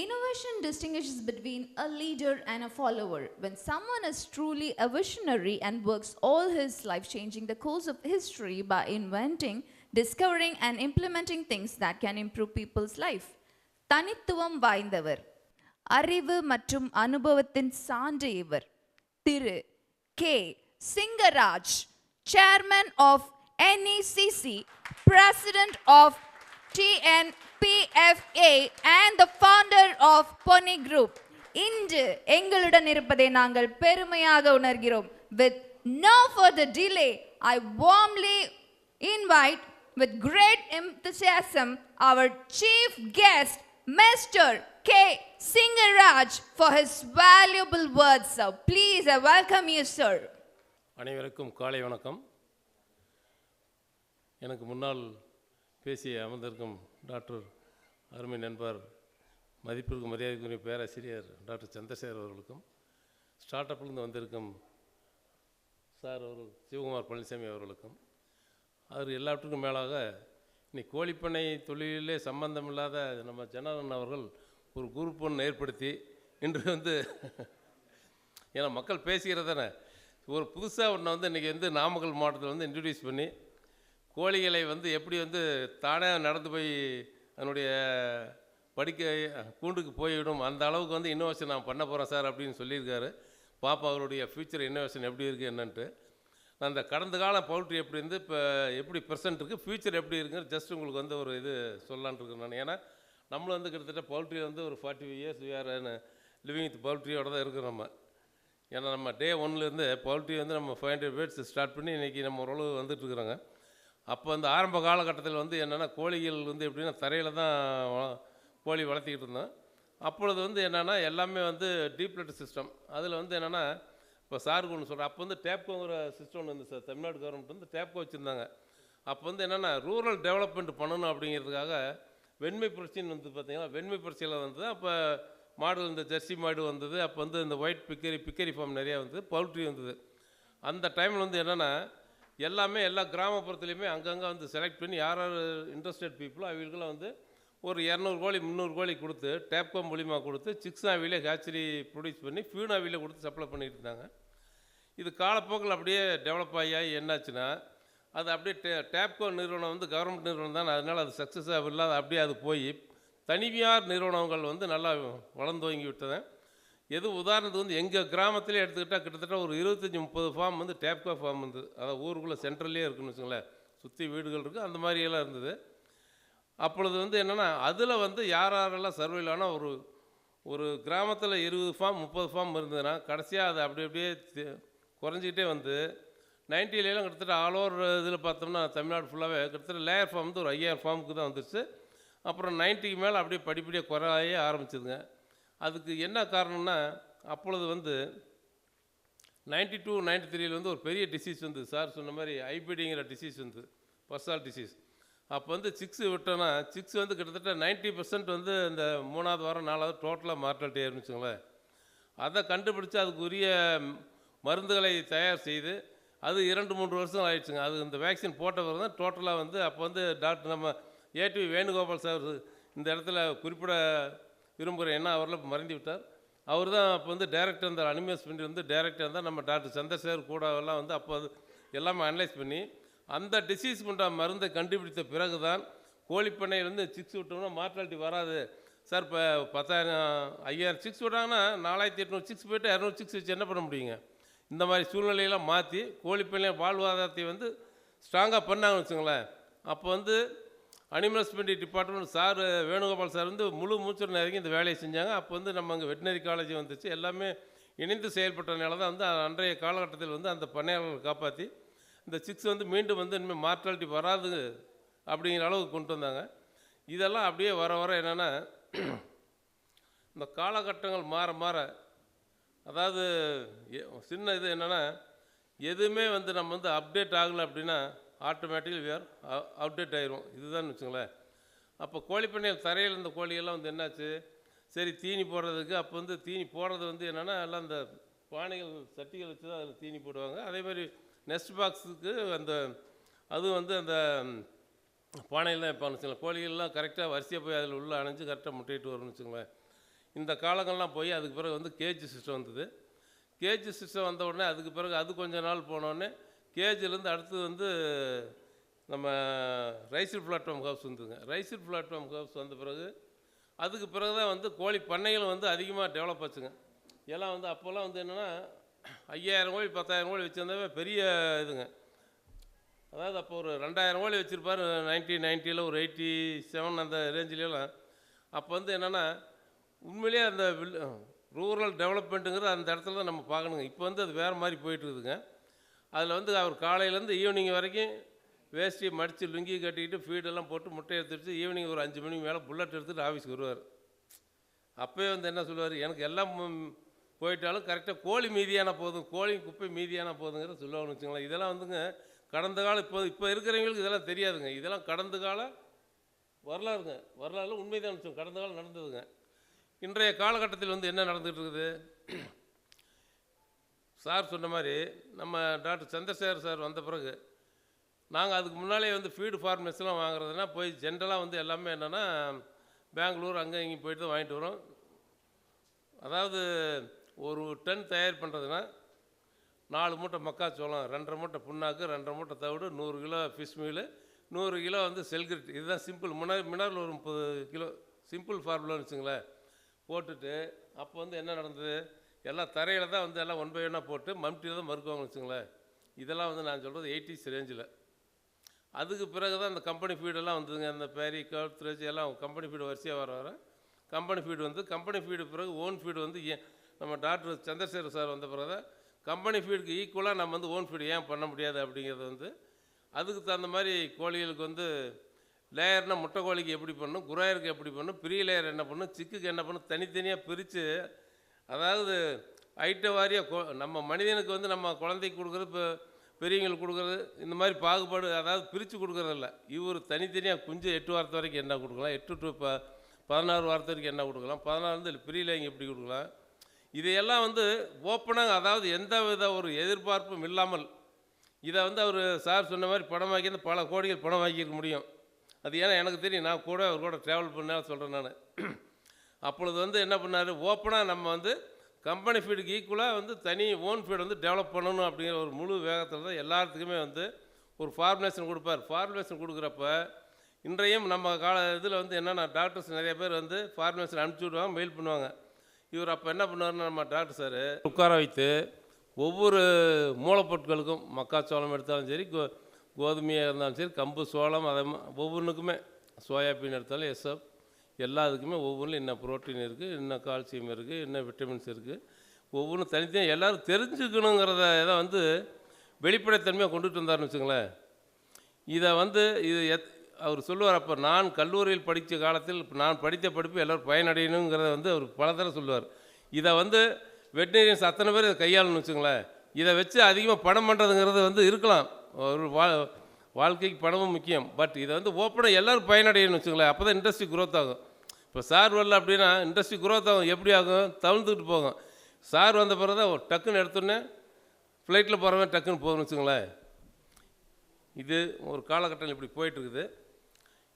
Innovation distinguishes between a leader and a follower. When someone is truly a visionary and works all his life changing the course of history by inventing, discovering, and implementing things that can improve people's life. தனித்துவம் வாய்ந்தவர் அறிவு மற்றும் அனுபவத்தின் சான்று இவர் Thiru K Singaraj chairman of NECC, President of TNPFA and the founder of Pony Group. இன்று எங்களுடன் இருப்பதை நாங்கள் பெருமையாக உணர்கிறோம். With no further delay, I warmly invite with great enthusiasm our chief guest, Mr. K. Singaraj, for his valuable words, sir. Please, I welcome you, sir. அனைவருக்கும் காலை வணக்கம். எனக்கு முன்னால் பேசிய அமர்ந்திருக்கும் டாக்டர் அருமை நண்பர் மதிப்பிற்கு மரியாதைக்குரிய பேராசிரியர் டாக்டர் சந்திரசேகர் அவர்களுக்கும், ஸ்டார்ட் அப்லேருந்து வந்திருக்கும் சார் அவர்கள் சிவகுமார் பழனிசாமி அவர்களுக்கும், அவர் எல்லாவற்றுக்கும் மேலாக இன்னைக்கு கோழிப்பண்ணை தொழிலே சம்பந்தமில்லாத நம்ம ஜனார்தன் அவர்கள் ஒரு குரூப் ஒன்று ஏற்படுத்தி இன்று ஏன்னா மக்கள் பேசுகிறதானே ஒரு புதுசாக ஒன்று இன்றைக்கி நாமக்கல் மாவட்டத்தில் இன்ட்ரடியூஸ் பண்ணி கோழிகளை எப்படி தானே நடந்து போய் அதனுடைய கூண்டுக்கு போய்விடும் அந்த அளவுக்கு இன்னோவேஷன் நான் பண்ண போகிறேன் சார் அப்படின்னு சொல்லியிருக்காரு. பாப்பா அவருடைய ஃப்யூச்சர் இன்னோவேஷன் எப்படி இருக்குது என்னன்ட்டு அந்த கடந்த காலம் பவுல்ட்ரி எப்படி இப்போ எப்படி ப்ரெசென்ட் இருக்குது, ஃப்யூச்சர் எப்படி இருக்குன்னு ஜஸ்ட் உங்களுக்கு ஒரு இது சொல்லலான்ட்டு இருக்கேன் நான். ஏன்னா நம்மளும் கிட்டத்தட்ட பவுல்ட்ரி ஒரு 45 இயர்ஸ் வேறு லிவிங் வித் பவுல்ட்ரியோடு தான் இருக்கிறோம் நம்ம. ஏன்னா நம்ம டே ஒன்லேருந்து பவுல்ட்ரி நம்ம 500 பேர்ட்ஸ் ஸ்டார்ட் பண்ணி இன்றைக்கி நம்ம ஓரளவு வந்துட்டுருக்குறோங்க. அப்போ ஆரம்ப காலகட்டத்தில் என்னென்னா கோழிகள் எப்படின்னா தரையில் தான் கோழி வளர்த்திக்கிட்டு இருந்தோம். அப்பொழுது என்னென்னா எல்லாமே டீப்லெட் சிஸ்டம். அதில் என்னென்னா இப்போ சாருக்கு ஒன்று சொல்கிறேன், அப்போ டேப்கோங்கிற சிஸ்டம் ஒன்று சார் தமிழ்நாடு கவர்மெண்ட் டேப்கோ வச்சுருந்தாங்க. அப்போ என்னென்னா ரூரல் டெவலப்மெண்ட் பண்ணணும் அப்படிங்கிறதுக்காக வெண்மை புரட்சின்னு பார்த்திங்கன்னா வெண்மை புரட்சியில் அப்போ மாடு ஜெர்சி மாடு வந்தது. அப்போ இந்த ஒயிட் பிக்கரி ஃபார்ம் நிறையா பவுல்ட்ரி வந்தது. அந்த டைமில் என்னென்னா எல்லாமே எல்லா கிராமப்புறத்துலேயுமே அங்கங்கே செலக்ட் பண்ணி யார் யார் இன்ட்ரெஸ்டட் பீப்புளோ அவங்களுக்கெல்லாம் ஒரு 200 கோழி 300 கோழி கொடுத்து டேப்கோ மூலிமா கொடுத்து சிக்ஸ் ஆவிலே ஹேச்சரி ப்ரொடியூஸ் பண்ணி ஃபியூன் ஆவிலே கொடுத்து சப்ளை பண்ணிகிட்டு இருந்தாங்க. இது காலப்போக்கில் அப்படியே டெவலப் ஆகி என்னாச்சுன்னா அது அப்படியே டேப்கோ நிறுவனம் கவர்மெண்ட் நிறுவனம் தான், அதனால் அது சக்ஸஸாக இல்லாத அப்படியே அது போய் தனியார் நிறுவனங்கள் நல்லா வளர்ந்து வாங்கி விட்டதேன். எது உதாரணத்துக்கு எங்கள் கிராமத்திலே எடுத்துக்கிட்டால் கிட்டத்தட்ட ஒரு 25-30 ஃபார்ம் டேப்கோ ஃபார்ம் அதாவது ஊருக்குள்ளே சென்ட்ரல்லே இருக்குன்னு வச்சுங்களேன், சுற்றி வீடுகள் இருக்குது அந்த மாதிரியெல்லாம் இருந்தது. அப்பொழுது என்னென்னா அதில் யார் யாரெல்லாம் சர்வைல் ஆனால் ஒரு கிராமத்தில் 20 ஃபார்ம் 30 ஃபார்ம் இருந்ததுன்னா கடைசியாக அது அப்படியே குறைஞ்சிக்கிட்டே 90லாம் கிட்டத்தட்ட ஆல் ஓவர் இதில் பார்த்தோம்னா தமிழ்நாடு ஃபுல்லாகவே கிட்டத்தட்ட லேயர் ஃபார்ம் ஒரு 5000 ஃபார்முக்கு தான் வந்துருச்சு. அப்புறம் 90க்கு மேலே அப்படியே படிப்படியாக குறைய ஆரம்பிச்சிதுங்க. அதுக்கு என்ன காரணம்னா அப்பொழுது 92 93 ஒரு பெரிய டிசீஸ் சார் சொன்ன மாதிரி ஐபிடிங்கிற டிசீஸ் பர்சால் டிசீஸ். அப்போ சிக்ஸ் விட்டோன்னா சிக்ஸ் கிட்டத்தட்ட 90% இந்த 3ஆவது வாரம் 4ஆவது டோட்டலாக மார்ட்டாலிட்டி ஆரம்பிச்சுங்களேன். அதை கண்டுபிடிச்சி அதுக்குரிய மருந்துகளை தயார் செய்து அது 2-3 வருஷம் ஆயிடுச்சுங்க. அது இந்த வேக்சின் போட்டவர் தான் டோட்டலாக அப்போ டாக்டர் நம்ம ஏடிவி வேணுகோபால் சார் இந்த இடத்துல குறிப்பிட விரும்புகிறேன், என்ன அவரில் மறந்து விட்டார். அவர் தான் அப்போ டைரக்டர் இருந்தார், அனிமல்ஸ் பண்ணி டைரக்டர் இருந்தால் நம்ம டாக்டர் சந்திரசேகர் கூட எல்லாம் அப்போ எல்லாமே அனலைஸ் பண்ணி அந்த டிசீஸ் கொண்ட மருந்தை கண்டுபிடித்த பிறகு தான் கோழிப்பண்ணையிலேருந்து சிக்ஸ் விட்டோம்னா மார்ட்டாலிட்டி வராது சார். இப்போ 10,000 5000 சிக்ஸ் விட்டாங்கன்னா 4800 சிக்ஸ் போய்ட்டு 200 சிக்ஸ் வச்சு என்ன பண்ண முடியுங்க. இந்த மாதிரி சூழ்நிலையெல்லாம் மாற்றி கோழிப்பண்ணை வாழ்வாதாரத்தை ஸ்ட்ராங்காக பண்ணாங்கன்னு வச்சுங்களேன். அப்போ animal husbandry department sir Venugopal sir முழு மூச்சுடன் இறங்கி இந்த வேலையை செஞ்சாங்க. அப்போ நம்ம அங்கே வெட்டினரி காலேஜ் வந்துச்சு, எல்லாமே இணைந்து செயல்பட்டனால தான் அன்றைய காலகட்டத்தில் அந்த பண்ணையாளர்களை காப்பாற்றி இந்த சிக்ஸ் மீண்டும் இனிமேல் மார்ட்டாலிட்டி வராது அப்படிங்கிற அளவுக்கு கொண்டு வந்தாங்க. இதெல்லாம் அப்படியே வர வர என்னென்னா இந்த காலகட்டங்கள் மாற மாற அதாவது சின்ன இது என்னென்னா எதுவுமே நம்ம அப்டேட் ஆகலை அப்படின்னா ஆட்டோமேட்டிக்கலி வேர் அப்டேட் ஆயிரும். இதுதான் வச்சுங்களேன். அப்போ கோழிப்பண்ணையில் தரையில் இருந்த கோழியெல்லாம் என்னாச்சு, சரி தீனி போடுறதுக்கு அப்போ தீனி போடுறது என்னென்னா எல்லாம் அந்த பானைகள் சட்டிகள் வச்சு தான் அதில் தீனி போடுவாங்க. அதேமாதிரி நெஸ்ட் பாக்ஸுக்கு அதுவும் அந்த பானையில் தான் வைப்பான்னு வச்சுங்களேன். கோழிகள்லாம் கரெக்டாக வரிசையாக போய் அதில் உள்ளே அணைஞ்சு கரெக்டாக முட்டையிட்டு வரும்னு வச்சுங்களேன். இந்த காலங்கள்லாம் போய் அதுக்கு பிறகு வந்து கேஜ் சிஸ்டம் வந்தது. கேஜ் சிஸ்டம் வந்த உடனே அதுக்கு பிறகு அது கொஞ்ச நாள் போனோடனே கேஜிலேருந்து அடுத்தது வந்து நம்ம ரைஸில் பிளாட்ஃபார்ம் ஹவுஸ் வந்துங்க. ரைஸில் பிளாட்ஃபார்ம் ஹவுஸ் வந்த பிறகு அதுக்கு பிறகு தான் வந்து கோழி பண்ணைகள் வந்து அதிகமாக டெவலப் ஆச்சுங்க. எல்லாம் வந்து அப்போல்லாம் வந்து என்னென்னா 5000 கோழி 10,000 கோழி வச்சுருந்தாவே பெரிய இதுங்க. அதாவது அப்போ ஒரு 2000 கோழி வச்சுருப்பார் 1990ல், ஒரு 87 அந்த ரேஞ்சிலலாம். அப்போ வந்து என்னென்னா உண்மையிலேயே அந்த ரூரல் டெவலப்மெண்ட்டுங்கிறது அந்த இடத்துல தான் நம்ம பார்க்கணுங்க. இப்போ வந்து அது வேறு மாதிரி போயிட்டுருக்குதுங்க. அதில் வந்து அவர் காலையிலேருந்து ஈவினிங் வரைக்கும் வேஷ்டியை மடித்து லுங்கி கட்டிக்கிட்டு ஃபீடெல்லாம் போட்டு முட்டை எடுத்துகிட்டு ஈவினிங் ஒரு 5 மணிக்கு மேலே புல்லட் எடுத்துகிட்டு ஆஃபீஸ்க்கு வருவார். அப்போயே வந்து என்ன சொல்லுவார், எனக்கு எல்லாம் போயிட்டாலும் கரெக்டாக கோழி மீதியான போதும், கோழி குப்பை மீதியான போதுங்கிற சொல்லுவாங்கன்னு வச்சுங்களேன். இதெல்லாம் வந்துங்க கடந்த காலம் இப்போ இருக்கிறவங்களுக்கு இதெல்லாம் தெரியாதுங்க. இதெல்லாம் கடந்த கால வரலாறுங்க. வரலாறுல உண்மைதான் வச்சோம், கடந்த காலம் நடந்ததுங்க. இன்றைய காலகட்டத்தில் வந்து என்ன நடந்துகிட்டு இருக்குது, சார் சொன்ன மாதிரி நம்ம டாக்டர் சந்திரசேகர் சார் வந்த பிறகு நாங்கள் அதுக்கு முன்னாலே வந்து ஃபீடு ஃபார்மேட்ஸ்லாம் வாங்குறதுனா போய் ஜென்ரலாக வந்து எல்லாமே என்னென்னா பெங்களூர் அங்கே இங்கேயும் போயிட்டு தான் வாங்கிட்டு வரோம். அதாவது ஒரு டன் தயார் பண்ணுறதுன்னா 4 மூட்டை மக்காச்சோளம், 2.5 மூட்டை புண்ணாக்கு, 2.5 மூட்டை தவிடு, 100 கிலோ ஃபிஷ் மீல், 100 கிலோ வந்து செல்கிரிட். இதுதான் சிம்பிள். மினரல் ஒரு 30 கிலோ சிம்பிள் ஃபார்முலான்னு வச்சுங்களேன் போட்டுட்டு, அப்போ வந்து என்ன நடந்தது, எல்லாம் தரையில் தான் வந்து எல்லாம் 1 by 1 போட்டு மம்டியில் தான் மறுக்குவாங்கன்னு வச்சுங்களேன். இதெல்லாம் வந்து நான் சொல்கிறது 80s ரேஞ்சில். அதுக்கு பிறகு தான் அந்த கம்பெனி ஃபீடெல்லாம் வந்ததுங்க. அந்த பேரி கவுத்ரேஜ் எல்லாம் கம்பெனி ஃபீடு வரிசையாக வர கம்பெனி ஃபீடு வந்து கம்பெனி ஃபீடு பிறகு ஓன் ஃபீடு வந்து நம்ம டாக்டர் சந்திரசேகர் சார் வந்த பிறகு தான் கம்பெனி ஃபீடுக்கு ஈக்குவலாக நம்ம வந்து ஓன் ஃபீடு ஏன் பண்ண முடியாது அப்படிங்கிறது வந்து அதுக்கு தகுந்த மாதிரி கோழிகளுக்கு வந்து லேயர்னால் முட்டை கோழிக்கு எப்படி பண்ணணும், குராயருக்கு எப்படி பண்ணணும், பெரிய லேயர் என்ன பண்ணணும், சிக்குக்கு என்ன பண்ணணும், தனித்தனியாக பிரித்து, அதாவது ஐட்ட வாரியாக நம்ம மனிதனுக்கு வந்து நம்ம குழந்தைக்கு கொடுக்குறது, இப்போ பெரியவங்களுக்கு கொடுக்குறது, இந்த மாதிரி பாகுபாடு அதாவது பிரித்து கொடுக்குறதில்ல. இவர் தனித்தனியாக குஞ்சு 8 வாரத்து வரைக்கும் என்ன கொடுக்கலாம், 8 to 16 வாரத்து வரைக்கும் என்ன கொடுக்கலாம், 16 பெரிய லேயிங் எப்படி கொடுக்கலாம், இதையெல்லாம் வந்து ஓப்பனாக, அதாவது எந்த வித ஒரு எதிர்பார்ப்பும் இல்லாமல் இதை வந்து அவர் சார் சொன்ன மாதிரி பணமாக்கி பல கோடிகள் பணமாக்கியிருக்க முடியும். அது ஏன்னா எனக்கு தெரியும், நான் கூட அவர் கூட ட்ராவல் பண்ணால் சொல்கிறேன் நான். அப்பொழுது வந்து என்ன பண்ணார், ஓப்பனாக நம்ம வந்து கம்பெனி ஃபீடுக்கு ஈக்குவலாக வந்து தனி ஓன் ஃபீடு வந்து டெவலப் பண்ணணும் அப்படிங்கிற ஒரு முழு வேகத்தில் தான் எல்லாத்துக்குமே வந்து ஒரு ஃபார்முலேஷன் கொடுப்பார். ஃபார்முலேஷன் கொடுக்குறப்ப இன்றையும் நம்ம இதில் வந்து என்னென்னா டாக்டர்ஸ் நிறைய பேர் வந்து ஃபார்முலேஷன் அனுப்பிச்சி விடுவாங்க, மெயில் பண்ணுவாங்க. இவர் அப்போ என்ன பண்ணுவார்னா நம்ம டாக்டர் சார் உட்கார வைத்து ஒவ்வொரு மூலப்பொருட்களுக்கும் மக்காச்சோளம் எடுத்தாலும் சரி, கோதுமையாக இருந்தாலும் சரி, கம்பு சோளம், அதை ஒவ்வொன்றுக்குமே சோயாபீன் எடுத்தாலும் எஸ்எஃப் எல்லாத்துக்குமே ஒவ்வொன்றும் என்ன புரோட்டீன் இருக்குது, என்ன கால்சியம் இருக்குது, என்ன விட்டமின்ஸ் இருக்குது, ஒவ்வொன்றும் தனித்தனியாக எல்லோரும் தெரிஞ்சுக்கணுங்கிறத இதை வந்து வெளிப்படைத்தன்மையாக கொண்டுட்டு வந்தார்னு வச்சுங்களேன். இதை வந்து அவர் சொல்லுவார், அப்போ நான் கல்லூரியில் படித்த காலத்தில் நான் படித்த படிப்பு எல்லோரும் பயனடையணுங்கிறத வந்து அவர் பல தடவை சொல்லுவார். இதை வந்து வெட்டினரியன்ஸ் அத்தனை பேர் இதை கையாளணும்னு வச்சுங்களேன். இதை வச்சு அதிகமாக பணம் பண்ணுறதுங்கிறது வந்து இருக்கலாம், ஒரு வாழ்க்கைக்கு பணமும் முக்கியம். பட் இதை வந்து ஓப்பனாக எல்லோரும் பயனடையணும்னு வச்சுங்களேன். அப்போ தான் இண்டஸ்ட்ரி க்ரோத் ஆகும். இப்போ சார் வரல அப்படின்னா இண்டஸ்ட்ரி க்ரோத் ஆகும். எப்படி ஆகும், தவிர்த்துக்கிட்டு போகும். சார் வந்த பிறகு தான் டக்குன்னு எடுத்தோன்னே ஃப்ளைட்டில் போகிறவன் டக்குன்னு போகணும்னு வச்சுங்களேன். இது ஒரு காலகட்டம் இப்படி போயிட்டுருக்குது.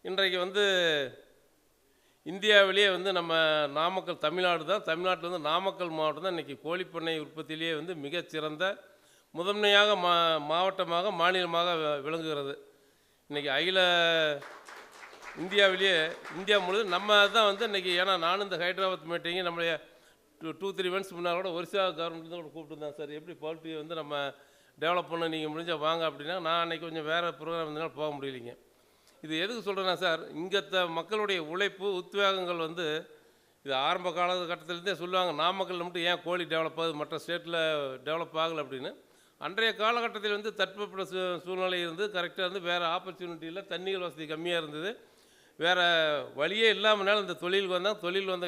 இன்றைக்கு வந்து இந்தியாவிலேயே வந்து நம்ம நாமக்கல் தமிழ்நாடு தான், தமிழ்நாட்டில் வந்து நாமக்கல் மாவட்டம் தான் இன்றைக்கி கோழிப்பண்ணை உற்பத்தியிலேயே வந்து மிகச்சிறந்த முதன்மையாக மாவட்டமாக மாநிலமாக விளங்குகிறது. இன்றைக்கி இந்தியாவிலேயே இந்தியா முழுவதும் நம்ம தான் வந்து இன்றைக்கி, ஏன்னா நானும் இந்த ஹைதராபாத் மீட்டிங்கு நம்மளுடைய 2-3 மந்த்ஸ் முன்னால் கூட ஒரிசா கவர்மெண்ட் தான் கூட கூப்பிட்டுருந்தேன். சார் எப்படி பவுல்ட்ரி வந்து நம்ம டெவலப் பண்ண நீங்கள் முடிஞ்சால் வாங்க அப்படின்னா, நான் அன்றைக்கி கொஞ்சம் வேறு ப்ரோக்ராம் இருந்தாலும் போக முடியலைங்க. இது எதுக்கு சொல்கிறேன்னா சார், இங்கே மக்களுடைய உழைப்பு உத்வேகங்கள் வந்து இது ஆரம்ப காலகட்டத்திலேருந்தே சொல்லுவாங்க, நாமக்கல்ல மட்டும் ஏன் கோழி டெவலப் ஆகுது, மற்ற ஸ்டேட்டில் டெவலப் ஆகலை அப்படின்னு. அன்றைய காலகட்டத்தில் வந்து தட்பவெப்ப சூழ்நிலை இருந்து கரெக்டாக இருந்து வேறு ஆப்பர்ச்சுனிட்டியில் தண்ணீர் வசதி கம்மியாக இருந்தது, வேறு வழியே இல்லாமனால இந்த தொழிலுக்கு வந்தால் தொழில் வந்த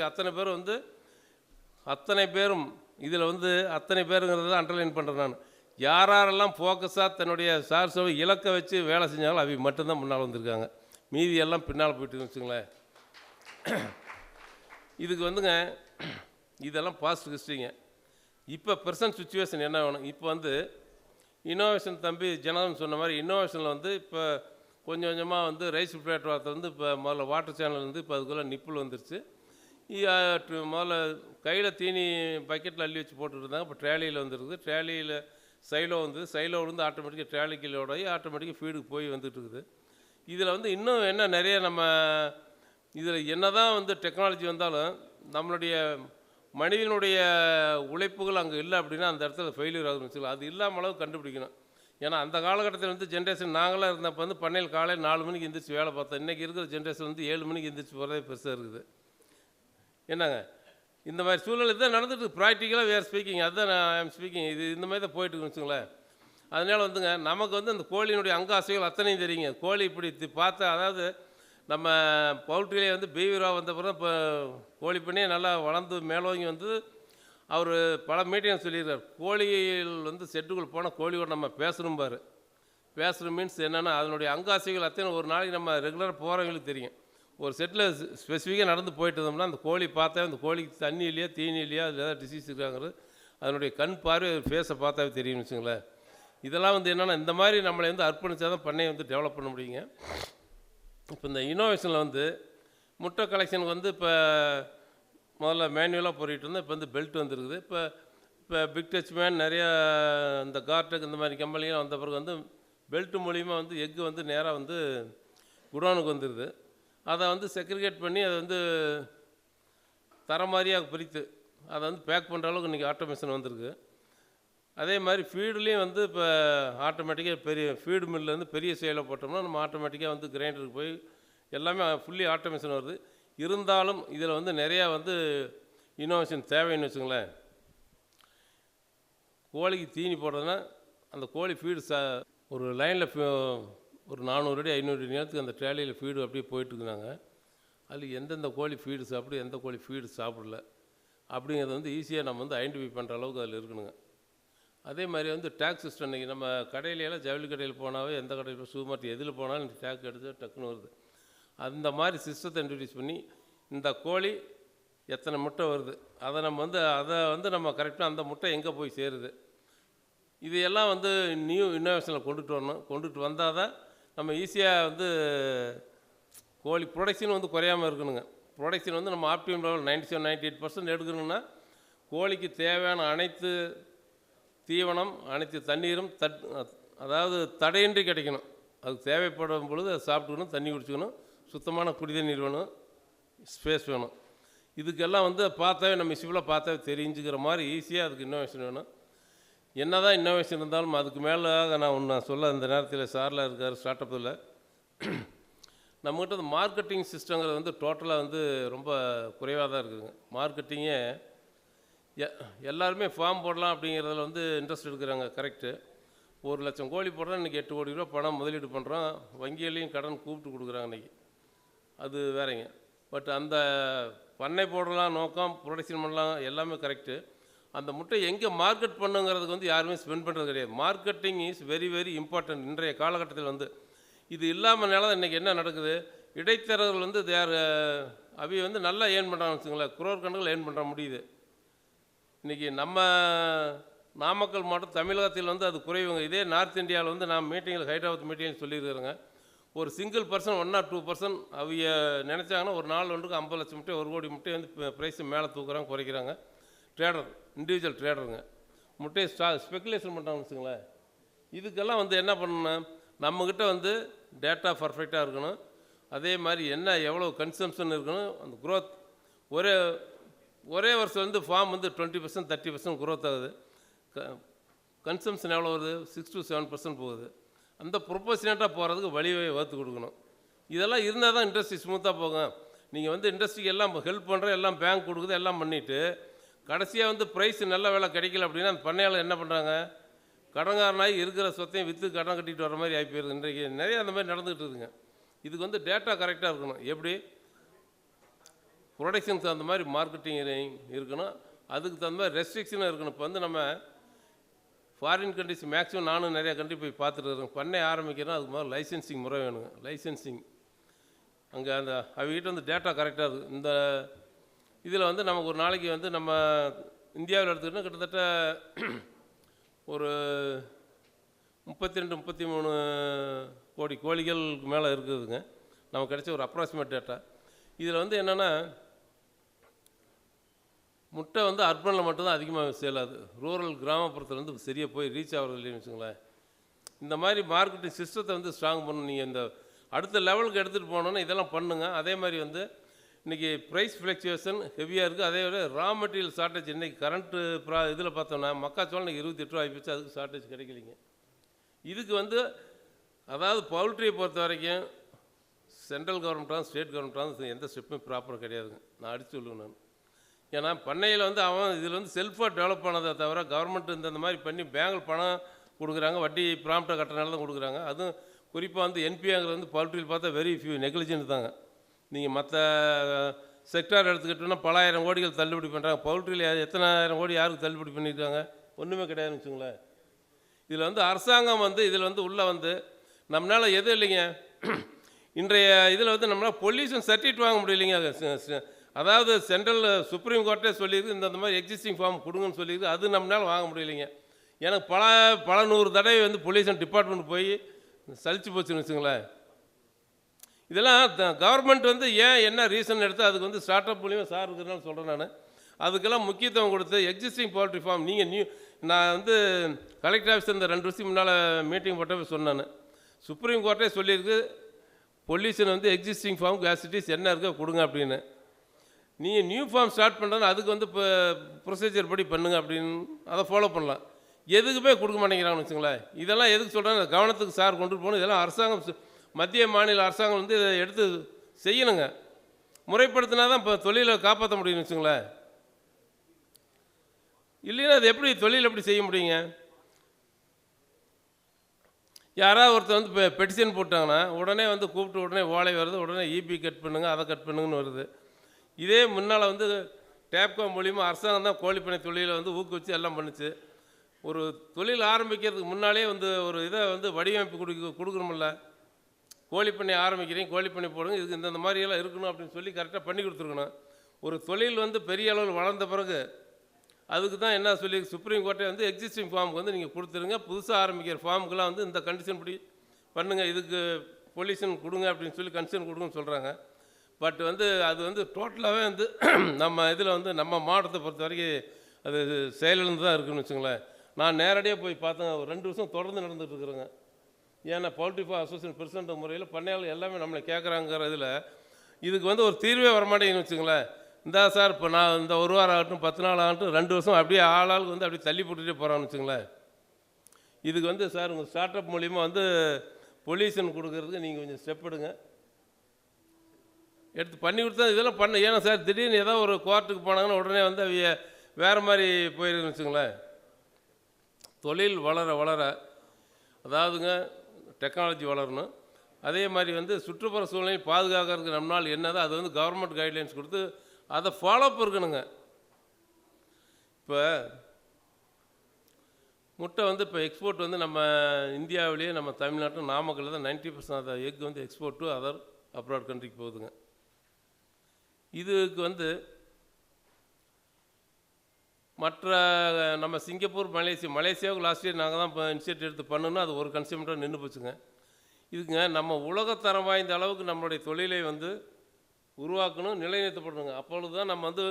அத்தனை பேரும் இதில் வந்து அத்தனை பேருங்கிறத அண்டர்லைன் பண்ணுறேன் நான். யாரெல்லாம் ஃபோக்கஸாக தன்னுடைய சார்ஸை இலக்கை வச்சு வேலை செஞ்சாலும் அவங்க மட்டும்தான் முன்னால் வந்திருக்காங்க, மீதி எல்லாம் பின்னால் போயிட்டு வச்சுங்களேன். இதுக்கு வந்துங்க இதெல்லாம் பாஸ்ட் ஹிஸ்ட்ரிங்க. இப்போ ப்ரெசன்ட் சுச்சுவேஷன் என்ன வேணும், இப்போ வந்து இன்னோவேஷன் தம்பி ஜனதன் சொன்ன மாதிரி இன்னோவேஷனில் வந்து இப்போ கொஞ்சம் கொஞ்சமாக வந்து ரைஸ் பிளேட் வார்த்தை வந்து இப்போ முதல்ல வாட்டர் சேனல் வந்து இப்போ அதுக்குள்ளே நிப்பிள் வந்துருச்சு. முதல்ல கையில் தீனி பக்கெட்டில் அள்ளி வச்சு போட்டுட்டு இருந்தாங்க. இப்போ ட்ராலியில் வந்துருக்குது. ட்ராலியில் சைலோ வந்து சைலோ வந்து ஆட்டோமேட்டிக்காக ட்ராலிக்கிலோட ஆட்டோமேட்டிக்காக ஃபீடுக்கு போய் வந்துட்டு இருக்குது. இதில் வந்து இன்னும் என்ன நிறைய நம்ம இதில் என்ன தான் வந்து டெக்னாலஜி வந்தாலும் நம்மளுடைய மனிதனுடைய உழைப்புகள் அங்கே இல்லை அப்படின்னா அந்த இடத்துல ஃபெயிலியர் ஆகுதுன்னு வச்சுக்கலாம். அது இல்லாமல் அளவு கண்டுபிடிக்கணும். ஏன்னா அந்த காலகட்டத்தில் வந்து ஜென்ரேஷன் நாங்களாம் இருந்தப்போ வந்து பண்ணையில் காலையில் 4 மணிக்கு எந்திரிச்சு வேலை பார்த்தோம். இன்றைக்கி இருக்கிற ஜென்ரேஷன் வந்து 7 மணிக்கு எந்திரிச்சு போகிறதே பெருசாக இருக்குது. என்னங்க இந்த மாதிரி சூழ்நிலை தான் நடந்துட்டு ப்ராக்டிக்கலாக வேறு ஸ்பீக்கிங் அதுதான் ஐ எம் ஸ்பீக்கிங். இது இந்த மாதிரி தான் போயிட்டுருக்குன்னு வச்சுங்களேன். அதனால் வந்துங்க நமக்கு வந்து அந்த கோழியினுடைய அங்காசைகள் அத்தனையும் தெரியுங்க. கோழி இப்படி பார்த்தா அதாவது நம்ம பவுல்ட்ரியிலே வந்து பிஹேவியராக வந்த பிறகு இப்போ கோழி பண்ணியே நல்லா வளர்ந்து மேலோங்கி வந்து அவர் பல மீட்டிங் சொல்லியிருக்கார். கோழிகள் வந்து செட்டுக்குள் போனால் கோழியோட நம்ம பேசணும்பார். பேசணும் மீன்ஸ் என்னென்னா அதனுடைய அங்காசைகள் அத்தனை ஒரு நாளைக்கு நம்ம ரெகுலராக போகிறவங்களுக்கு தெரியும். ஒரு செட்டில் ஸ்பெசிஃபிக்காக நடந்து போயிட்டு இருந்தோம்னா அந்த கோழி பார்த்தா அந்த கோழிக்கு தண்ணி இல்லையா தீனி இல்லையா அதில் ஏதாவது டிசீஸ் இருக்காங்கிறது அதனுடைய கண் பார்வை ஃபேஸை பார்த்தாவே தெரியும்னு வச்சுங்களேன். இதெல்லாம் வந்து என்னென்னா இந்த மாதிரி நம்மளை வந்து அர்ப்பணித்தா தான் பண்ணையை வந்து டெவலப் பண்ண முடியுங்க. இப்போ இந்த இனோவேஷனில் வந்து முட்டை கலெக்ஷனுக்கு வந்து இப்போ முதல்ல மேனுவலாக போயிட்டு இருந்தோம். இப்போ வந்து பெல்ட் வந்துருக்குது. இப்போ பிக் டச் மேன் நிறையா இந்த கார்டெக் இந்த மாதிரி கம்பெனிலாம் வந்த பிறகு வந்து பெல்ட் மூலிமா வந்து எக்கு வந்து நேராக வந்து குடோனுக்கு வந்துடுது. அதை வந்து செக்ரிகேட் பண்ணி அதை வந்து தர மாதிரியாக பிரித்து அதை வந்து பேக் பண்ணுற அளவுக்கு இன்றைக்கி ஆட்டோமேஷன் வந்திருக்கு. அதே மாதிரி ஃபீடுலேயும் வந்து இப்போ ஆட்டோமேட்டிக்காக பெரிய ஃபீடு மில்லேருந்து பெரிய சேலை போட்டோம்னா நம்ம ஆட்டோமேட்டிக்காக வந்து கிரைண்டருக்கு போய் எல்லாமே ஃபுல்லி ஆட்டோமேஷன் வருது. இருந்தாலும் இதில் வந்து நிறையா வந்து இனோவேஷன் தேவைன்னு வச்சுங்களேன். கோழிக்கு தீனி போடுறதுன்னா அந்த கோழி ஃபீடு ஒரு லைனில் ஒரு 400 அடி 500 அடி நேரத்துக்கு அந்த ட்ராலியில் ஃபீடு அப்படியே போயிட்டுருக்குறாங்க. அதில் எந்தெந்த கோழி ஃபீடு சாப்பிடு எந்த கோழி ஃபீடு சாப்பிடல அப்படிங்கிறது வந்து ஈஸியாக நம்ம வந்து ஐடென்டிஃபை பண்ணுற அளவுக்கு அதில் இருக்கணுங்க. அதே மாதிரி வந்து டேக் சிஸ்டம் இன்றைக்கி நம்ம கடையிலெல்லாம் ஜவுளி கடையில் போனாவே எந்த கடையில் ஷூ மார்ட் எதில் போனாலும் டேக் எடுத்து டக்குன்னு வருது. அந்த மாதிரி சிஸ்டத்தை இன்ட்ரடியூஸ் பண்ணி இந்த கோழி எத்தனை முட்டை வருது அதை நம்ம கரெக்டாக அந்த முட்டை எங்கே போய் சேருது இது எல்லாம் வந்து நியூ இன்னோவேஷனில் கொண்டுட்டு வந்தால் தான் நம்ம ஈஸியாக வந்து கோழி ப்ரொடக்ஷன் வந்து குறையாமல் இருக்கணுங்க. ப்ரொடக்ஷன் வந்து நம்ம ஆப்டிமம் லெவல் 97-98% எடுக்கணும்னா கோழிக்கு தேவையான அனைத்து தீவனம் அனைத்து தண்ணீரும் அதாவது தடையின்றி கிடைக்கணும். அதுக்கு தேவைப்படும் பொழுது அதை சாப்பிட்டுக்கணும், தண்ணி குடிச்சுக்கணும், சுத்தமான குடிதண்ணீர் வேணும், ஸ்பேஸ் வேணும். இதுக்கெல்லாம் வந்து பார்த்தாவே நம்ம விசிபிளாக பார்த்தாவே தெரிஞ்சுக்கிற மாதிரி ஈஸியாக அதுக்கு இன்னோவேஷன் வேணும். என்ன தான் இன்னோவேஷன் இருந்தாலும் அதுக்கு மேலே நான் ஒன்று சொல்ல இந்த நேரத்தில் சார்லாம் இருக்கார் ஸ்டார்ட் அப்பில் நம்மகிட்ட வந்து மார்க்கெட்டிங் சிஸ்டங்கிறது வந்து டோட்டலாக வந்து ரொம்ப குறைவாக தான் இருக்குதுங்க. மார்க்கெட்டிங்கே எல்லாருமே ஃபார்ம் போடலாம் அப்படிங்கிறதுல வந்து இன்ட்ரெஸ்ட் எடுக்கிறாங்க. கரெக்டு. 1,00,000 கோழி போடுறோம் இன்றைக்கி 8 கோடி ரூபா பணம் முதலீடு பண்ணுறோம். வங்கியிலையும் கடன் கூப்பிட்டு கொடுக்குறாங்க இன்றைக்கி. அது வேறங்க. பட் அந்த பண்ணை போடலாம் நோக்கம் ப்ரொடக்ஷன் பண்ணலாம் எல்லாமே கரெக்டு. அந்த முட்டை எங்கே மார்க்கெட் பண்ணுங்கிறதுக்கு வந்து யாருமே ஸ்பெண்ட் பண்ணுறது கிடையாது. Marketing is very very important இன்றைய காலகட்டத்தில் வந்து. இது இல்லாமல்னால இன்றைக்கி என்ன நடக்குது, இடைத்தரகர்கள் வந்து அவை வந்து நல்லா ஏர்ன் பண்ணுறாங்கன்னு வச்சுங்களேன். குரோர் கணக்கில் ஏர்ன் பண்ணுற முடியுது. இன்றைக்கி நம்ம நாமக்கல் மாவட்டம் தமிழகத்தில் வந்து அது குறைவுங்க. இதே நார்த் இந்தியாவில் வந்து நான் மீட்டிங்கில் ஹைதராபாத் மீட்டிங்கில் சொல்லியிருக்கிறேங்க. ஒரு சிங்கிள் பர்சன் 1 or 2% அவங்க நினச்சாங்கன்னா ஒரு நாள் ஒன்றுக்கு 50 லட்சம் முட்டை 1 கோடி முட்டை வந்து ப்ரைஸை மேலே தூக்குறாங்க குறைக்கிறாங்க. ட்ரேடர் இண்டிவிஜுவல் ட்ரேடருங்க முட்டையை ஸ்பெக்குலேஷன் பண்ணுறாங்கன்னு வச்சுங்களேன். இதுக்கெல்லாம் வந்து என்ன பண்ணணும், நம்மக்கிட்ட வந்து டேட்டா பர்ஃபெக்டாக இருக்கணும். அதே மாதிரி என்ன எவ்வளோ கன்சம்ஷன் இருக்கணும், அந்த க்ரோத் ஒரே வருஷம் வந்து ஃபார்ம் வந்து 20% 30% க்ரோத் ஆகுது. கன்சம்ஷன் எவ்வளோ வருது, 6 to 7% போகுது. அந்த ப்ரொபோஷனேட்டாக போகிறதுக்கு வழியை வகுத்து கொடுக்கணும். இதெல்லாம் இருந்தால் தான் இண்டஸ்ட்ரி ஸ்மூத்தாக போகும். நீங்கள் வந்து இண்டஸ்ட்ரிக்கு எல்லாம் ஹெல்ப் பண்ணுற எல்லாம் பேங்க் கொடுக்குது எல்லாம் பண்ணிவிட்டு கடைசியாக வந்து ப்ரைஸ் நல்ல வேலை கிடைக்கல அப்படின்னா அந்த பண்ணையாளர் என்ன பண்ணுறாங்க, கடன்காரனாகி இருக்கிற சொத்தையும் விற்று கடன் கட்டிட்டு வர மாதிரி ஆகி போயிருது. இன்றைக்கு நிறைய அந்த மாதிரி நடந்துகிட்டு இருக்குதுங்க. இதுக்கு வந்து டேட்டா கரெக்டாக இருக்கணும். எப்படி ப்ரொடக்ஷனுக்கு அந்த மாதிரி மார்க்கெட்டிங் இருக்கணும், அதுக்கு தகுந்த மாதிரி ரெஸ்ட்ரிக்ஷனும் இருக்கணும். இப்போ வந்து நம்ம ஃபாரின் கண்ட்ரிஸ் மேக்ஸிமம் நானும் நிறையா கண்ட்ரி போய் பார்த்துட்டு இருக்கேன். பண்ணை ஆரம்பிக்கிறோம் அதுக்கு முதல்ல லைசன்சிங் முறை வேணுங்க. லைசன்சிங் அங்கே அந்த அவங்ககிட்ட வந்து டேட்டா கரெக்டாக இருக்குது. இந்த இதில் வந்து நமக்கு ஒரு நாளைக்கு வந்து நம்ம இந்தியாவில் எடுத்துக்கிட்டோன்னா கிட்டத்தட்ட ஒரு 32-33 கோடி கோழிகளுக்கு மேலே இருக்குதுங்க. நமக்கு கிடைச்ச ஒரு அப்ராக்சிமேட் டேட்டா. இதில் வந்து என்னென்னா முட்டை வந்து அர்பனில் மட்டும்தான் அதிகமாக சேல் ஆகுது. ரூரல் கிராமப்புறத்தில் வந்து சரியாக போய் ரீச் ஆகிறது இல்லைன்னு வச்சுங்களேன். இந்த மாதிரி மார்க்கெட்டிங் சிஸ்டத்தை வந்து ஸ்ட்ராங் பண்ணணும். நீங்கள் இந்த அடுத்த லெவலுக்கு எடுத்துகிட்டு போனோன்னா இதெல்லாம் பண்ணுங்கள். அதே மாதிரி வந்து இன்றைக்கி ப்ரைஸ் ஃப்ளக்சுவேஷன் ஹெவியாக இருக்குது. அதே விட ரா மெட்டீரியல் ஷார்ட்டேஜ் இன்றைக்கி கரண்ட்டு இதில் பார்த்தோம்னா மக்காச்சோளம் இன்றைக்கி 28 ரூபா ஆகிப்போச்சு. அதுக்கு ஷார்ட்டேஜ் கிடைக்கலிங்க. இதுக்கு வந்து அதாவது பவுல்ட்ரியை பொறுத்த வரைக்கும் சென்ட்ரல் கவர்மெண்ட்டாக ஸ்டேட் கவர்மெண்ட்டாக எந்த ஸ்டெப்புமே ப்ராப்பராக கிடையாதுங்க. நான் அடித்து சொல்லுவேன் நான். ஏன்னா பண்ணையில் வந்து அவன் இதில் வந்து செல்ஃபாக டெவலப் பண்ணதை தவிர கவர்மெண்ட் இந்த மாதிரி பண்ணி பேங்கில் பணம் கொடுக்குறாங்க, வட்டி ப்ராம்ப்டாக கட்டுறனால தான் கொடுக்குறாங்க. அதுவும் குறிப்பாக வந்து என்பிஆங்கிறது வந்து பவுல்ட்ரியில் பார்த்தா வெரி ஃபியூ நெக்லிஜென்ட் தாங்க. நீங்கள் மற்ற செக்டார் எடுத்துக்கிட்டோன்னா பல ஆயிரம் கோடிகள் தள்ளுபடி பண்ணுறாங்க. பவுல்ட்ரியில் எத்தனை ஆயிரம் கோடி யாருக்கு தள்ளுபடி பண்ணியிருக்காங்க? ஒன்றுமே கிடையாதுன்னு வச்சுங்களேன். இதில் வந்து அரசாங்கம் வந்து இதில் வந்து உள்ளே வந்து நம்மளால் எதுவும் இல்லைங்க. இன்றைய இதில் வந்து நம்மளால் பொல்யூஷன் சர்டிஃபிகேட் வாங்க முடியலைங்க. அதாவது சென்ட்ரல் சுப்ரீம் கோர்ட்டே சொல்லியிருக்கு இந்த மாதிரி எக்ஸிஸ்டிங் ஃபார்ம் கொடுங்கன்னு சொல்லியிருக்கு. அது நம்மளால் வாங்க முடியலைங்க. எனக்கு பல நூறு தடவை வந்து பொல்யூஷன் டிபார்ட்மெண்ட் போய் சலிச்சு போச்சுன்னு வச்சுங்களேன். இதெல்லாம் கவர்மெண்ட் வந்து ஏன் என்ன ரீசன் எடுத்து அதுக்கு வந்து ஸ்டார்ட் அப் மூலியமாக சார் இருக்கிறனால சொல்கிறேன் நான். அதுக்கெல்லாம் முக்கியத்துவம் கொடுத்து எக்ஸிஸ்டிங் பவுல்ட்ரி ஃபார்ம் நீங்கள் நான் வந்து கலெக்டர் ஆஃபீஸ் இந்த 2 வருஷத்துக்கு முன்னால் மீட்டிங் போட்டப்போ சொன்னேன். சுப்ரீம் கோர்ட்டே சொல்லியிருக்கு பொல்யூஷன் வந்து எக்ஸிஸ்டிங் ஃபார்ம் கேசிட்டிஸ் என்ன இருக்கோ கொடுங்க அப்படின்னு. நீங்கள் நியூ ஃபார்ம் ஸ்டார்ட் பண்ணுறதுனா அதுக்கு வந்து இப்போ ப்ரொசீஜர் படி பண்ணுங்க அப்படின்னு அதை ஃபாலோ பண்ணலாம். எதுக்குமே கொடுக்க மாட்டேங்கிறாங்கன்னு வச்சுங்களேன். இதெல்லாம் எதுக்கு சொல்கிறாங்க? கவனத்துக்கு சார் கொண்டு போகணும். இதெல்லாம் அரசாங்கம் மத்திய மாநில அரசாங்கம் வந்து இதை எடுத்து செய்யணுங்க. முறைப்படுத்தினா தான் இப்போ தொழிலை காப்பாற்ற முடியும்னு வச்சுங்களேன். இல்லைன்னா அது எப்படி தொழில் எப்படி செய்ய முடியுங்க? யாராவது ஒருத்தர் வந்து இப்போ பெட்டிஷன் போட்டாங்கன்னா உடனே வந்து கூப்பிட்டு உடனே ஓலை வருது, உடனே இபி கட் பண்ணுங்கள் அதை கட் பண்ணுங்கன்னு வருது. இதே முன்னால் வந்து டேப்கோ மூலிமா அரசாங்கம் தான் கோழிப்பண்ணை தொழிலை வந்து ஊக்குவிச்சு எல்லாம் பண்ணுச்சு. ஒரு தொழில் ஆரம்பிக்கிறதுக்கு முன்னாலே வந்து ஒரு இதை வந்து வடிவமைப்பு கொடுக்கணுமில்ல. கோழிப்பண்ணை ஆரம்பிக்கிறீங்க, கோழிப்பண்ணை போடுங்க, இதுக்கு இந்த மாதிரியெல்லாம் இருக்கணும் அப்படின்னு சொல்லி கரெக்டாக பண்ணி கொடுத்துருக்கணும். ஒரு தொழில் வந்து பெரிய அளவில் வளர்ந்த பிறகு அதுக்கு தான் என்ன சொல்லி சுப்ரீம் கோர்ட்டே வந்து எக்ஸிஸ்டிங் ஃபார்முக்கு வந்து நீங்கள் கொடுத்துருங்க, புதுசாக ஆரம்பிக்கிற ஃபார்முக்கெல்லாம் வந்து இந்த கண்டிஷன் படி பண்ணுங்கள், இதுக்கு பொல்யூஷன் கொடுங்க அப்படின்னு சொல்லி கண்டிஷன் கொடுங்கன்னு சொல்கிறாங்க. பட் வந்து அது வந்து டோட்டலாகவே வந்து நம்ம இதில் வந்து நம்ம மாவட்டத்தை பொறுத்த வரைக்கும் அது செயலிழந்து தான் இருக்குதுன்னு வச்சுங்களேன். நான் நேரடியாக போய் பார்த்தேன். ஒரு 2 வருஷம் தொடர்ந்து நடந்துகிட்டு இருக்கிறேங்க. ஏன்னா பவுல்ட்ரி ஃபார்ம் அசோசியேஷன் பிரசிடண்ட் முறையில் பண்ணையாளர் எல்லாமே நம்மளை கேட்குறாங்கிற இதில் இதுக்கு வந்து ஒரு தீர்வே வரமாட்டேங்குன்னு வச்சுங்களேன். இந்தா சார் இப்போ நான் இந்த 1 வாரம் ஆகட்டும் 10 நாள் ஆகட்டும் 2 வருஷம் அப்படியே ஆளாளுக்கு வந்து அப்படியே தள்ளி போட்டுகிட்டே போகிறான்னு வச்சுங்களேன். இதுக்கு வந்து சார் உங்கள் ஸ்டார்ட் அப் மூலிமா வந்து பொல்யூஷன் கொடுக்கறதுக்கு நீங்கள் கொஞ்சம் ஸ்டெப் எடுத்து பண்ணி கொடுத்தா இதெல்லாம் பண்ண. ஏன்னா சார் திடீர்னு ஏதோ ஒரு கோர்ட்டுக்கு போனாங்கன்னா உடனே வந்து அவைய வேறு மாதிரி போயிருக்குன்னு வச்சுங்களேன். தொழில் வளர வளர அதாவதுங்க டெக்னாலஜி வளரணும். அதே மாதிரி வந்து சுற்றுப்புற சூழ்நிலை பாதுகாக்கிறதுக்கு நம்மளால் என்னதோ அது வந்து கவர்மெண்ட் கைட்லைன்ஸ் கொடுத்து அதை ஃபாலோஅப் இருக்கணுங்க. இப்போ முட்டை வந்து இப்போ எக்ஸ்போர்ட் வந்து நம்ம இந்தியாவிலேயே நம்ம தமிழ்நாட்டில் நாமக்கல்ல தான் 90% எக் வந்து எக்ஸ்போர்ட் டு அதர் அப்ராட் கண்ட்ரிக்கு போகுதுங்க. இதுக்கு வந்து மற்ற நம்ம சிங்கப்பூர் மலேசியாவுக்கு லாஸ்ட் இயர் நாங்கள் தான் இப்போ இனிஷியேட்டிவ் எடுத்து பண்ணணும். அது ஒரு கன்சியூமராக நின்று போச்சுங்க. இதுங்க நம்ம உலகத்தரம் வாய்ந்த அளவுக்கு நம்மளுடைய தொழிலை வந்து உருவாக்கணும், நிலைநிறுத்தப்படணுங்க. அப்பொழுது தான் நம்ம வந்து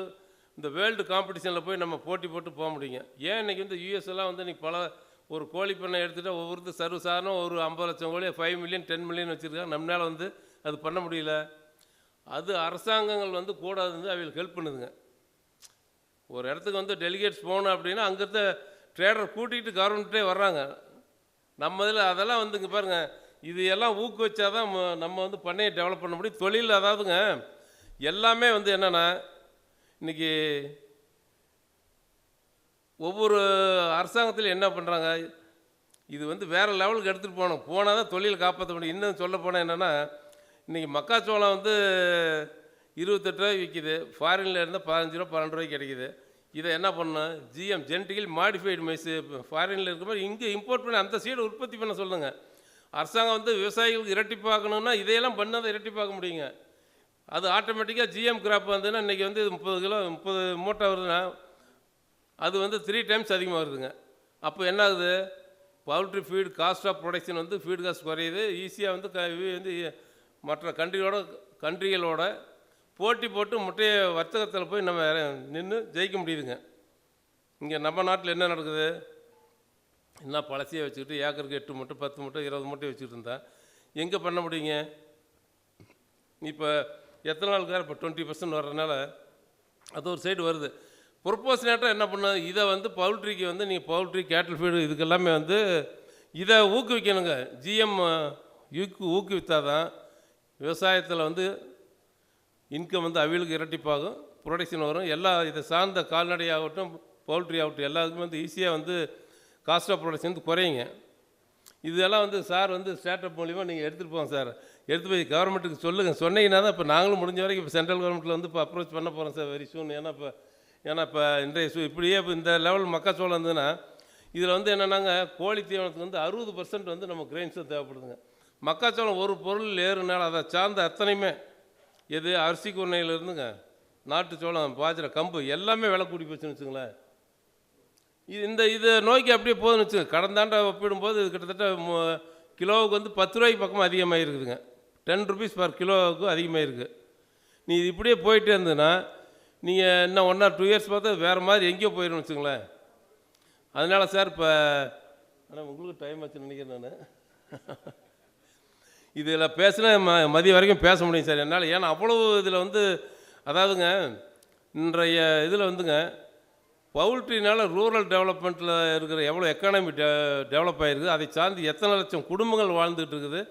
இந்த வேர்ல்டு காம்படிஷனில் போய் நம்ம போட்டி போட்டு போக முடியுங்க. ஏன் இன்றைக்கி வந்து யூஎஸ்லாம் வந்து இன்றைக்கி ஒரு கோழி பண்ணை எடுத்துகிட்டா ஒவ்வொருத்தர் சர்வசாதாரணம் ஒரு 50 லட்சம் கோழி 5 மில்லியன் 10 மில்லியன் வச்சுருக்காங்க. நம்மளால் வந்து அது பண்ண முடியல. அது அரசாங்கங்கள் வந்து கூட வந்து அவங்களுக்கு ஹெல்ப் பண்ணுதுங்க. ஒரு இடத்துக்கு வந்து டெலிகேட்ஸ் போகணும் அப்படின்னா அங்கேருந்து ட்ரேடர் கூட்டிகிட்டு கவர்மெண்ட்டே வர்றாங்க. நம்ம இதில் அதெல்லாம் வந்து இங்கே பாருங்கள், இது எல்லாம் ஊக்குவிச்சா தான் நம்ம வந்து பண்ணையை டெவலப் பண்ண முடியும். தொழில் அதாவதுங்க எல்லாமே வந்து என்னென்னா இன்றைக்கி ஒவ்வொரு அரசாங்கத்திலும் என்ன பண்ணுறாங்க, இது வந்து வேறு லெவலுக்கு எடுத்துகிட்டு போனால் தான் தொழில் காப்பாற்ற முடியும். இன்னும் சொல்ல போனால் என்னென்னா இன்றைக்கி மக்காச்சோளம் வந்து 28 ரூபாய்க்கு விற்கிது. ஃபாரினில் இருந்தால் 15 ரூபா 12 ரூபாய்க்கு கிடைக்கிது. இதை என்ன பண்ணணும், ஜிஎம் ஜெனட்டிக்கலி மாடிஃபைடு மைஸ் ஃபாரினில் இருக்கிற மாதிரி இங்கே இம்போர்ட் பண்ணி அந்த சீடை உற்பத்தி பண்ண சொல்லுங்க. அரசாங்கம் வந்து விவசாயிகளுக்கு இரட்டிப்பாக்கணும்னா இதையெல்லாம் பண்ணால் இரட்டிப்பாக்க முடியுங்க. அது ஆட்டோமேட்டிக்காக ஜிஎம் கிராப் வந்துன்னா இன்றைக்கி வந்து 30 கிலோ 30 மூட்டை வருதுன்னா அது வந்து 3 டைம்ஸ் அதிகமாக வருதுங்க. அப்போ என்ன ஆகுது, poultry feed cost of production வந்து ஃபீட் காஸ்ட் குறையுது. ஈஸியாக வந்து மற்ற கண்ட்ரிகளோட போட்டி போட்டு முட்டையை வர்த்தகத்தில் போய் நம்ம நின்று ஜெயிக்க முடியுதுங்க. இங்கே நம்ம நாட்டில் என்ன நடக்குது, என்ன பழசையை வச்சுக்கிட்டு ஏக்கருக்கு 8 மூட்டை 10 மூட்டை 20 மூட்டை வச்சுக்கிட்டு இருந்தால் எங்கே பண்ண முடியுங்க? இப்போ எத்தனாலுக்கார இப்போ 20% வர்றதுனால அது ஒரு சைடு வருது. ப்ரொப்போஷனேட்டாக என்ன பண்ணால் இதை வந்து பவுல்ட்ரிக்கு வந்து நீங்கள் பவுல்ட்ரி கேட்டில் ஃபீடு இதுக்கெல்லாமே வந்து இதை ஊக்குவிக்கணுங்க. ஜிஎம் ஊக்குவித்தா தான் விவசாயத்தில் வந்து இன்கம் வந்து அவியலுக்கு இரட்டிப்பாகும், ப்ரொடக்ஷன் வரும். எல்லா இதை சார்ந்த கால்நடை ஆகட்டும் பவுல்ட்ரி ஆகட்டும் எல்லாத்துக்குமே வந்து ஈஸியாக வந்து காஸ்ட் ஆஃப் ப்ரொடக்ஷன் வந்து குறையுங்க. இதெல்லாம் வந்து சார் வந்து ஸ்டார்ட்அப் மூலிமா நீங்கள் எடுத்துகிட்டு போங்க சார், எடுத்து போய் கவர்மெண்ட்டுக்கு சொல்லுங்கள். சொன்னீங்கன்னா தான் இப்போ நாங்களும் முடிஞ்ச வரைக்கும் இப்போ சென்ட்ரல் கவர்மெண்ட்டில் வந்து இப்போ அப்ரோச் பண்ண போகிறோம் சார் வெரி சூன். ஏன்னா இப்போ இன்றைய இப்படியே இப்போ இந்த லெவல் மக்காச்சோளம் இருந்ததுன்னா இதில் வந்து என்னென்னாங்க கோழி தீவனத்துக்கு வந்து 60% வந்து நம்ம கிரெயின்ஸும் தேவைப்படுதுங்க. மக்காச்சோளம் ஒரு பொருள் ஏறுனால அதை சார்ந்த அத்தனையுமே எது அரிசி குருணையிலேருந்துங்க நாட்டு சோளம் பாஜரை கம்பு எல்லாமே விலை கூடி போச்சுன்னு வச்சுங்களேன். இதை நோய்க்கு அப்படியே போதுன்னு வச்சுங்க. கடந்தாண்ட ஒப்பிடும்போது இது கிட்டத்தட்ட கிலோவுக்கு வந்து 10 ரூபாய்க்கு பக்கமாக அதிகமாக இருக்குதுங்க. 10 ருபீஸ் பர் கிலோவுக்கு அதிகமாக இருக்குது. நீ இது இப்படியே போயிட்டே இருந்ததுன்னா நீங்கள் இன்னும் 1 or 2 இயர்ஸ் பார்த்தா வேறு மாதிரி எங்கேயோ போயிடும்னு வச்சுங்களேன். அதனால் சார் இப்போ ஆனால் உங்களுக்கு டைம் ஆச்சுன்னு நினைக்கிறேன் நான். இதில் பேசினா மதியம் வரைக்கும் பேச முடியும் சார் என்னால். ஏன்னா அவ்வளோ இதில் வந்து அதாவதுங்க இன்றைய இதில் வந்துங்க பவுல்ட்ரினால் ரூரல் டெவலப்மெண்ட்டில் இருக்கிற எவ்வளோ எக்கானமி டெவலப் ஆகிருக்குது, அதை சார்ந்து எத்தனை லட்சம் குடும்பங்கள் வாழ்ந்துகிட்டு இருக்குது,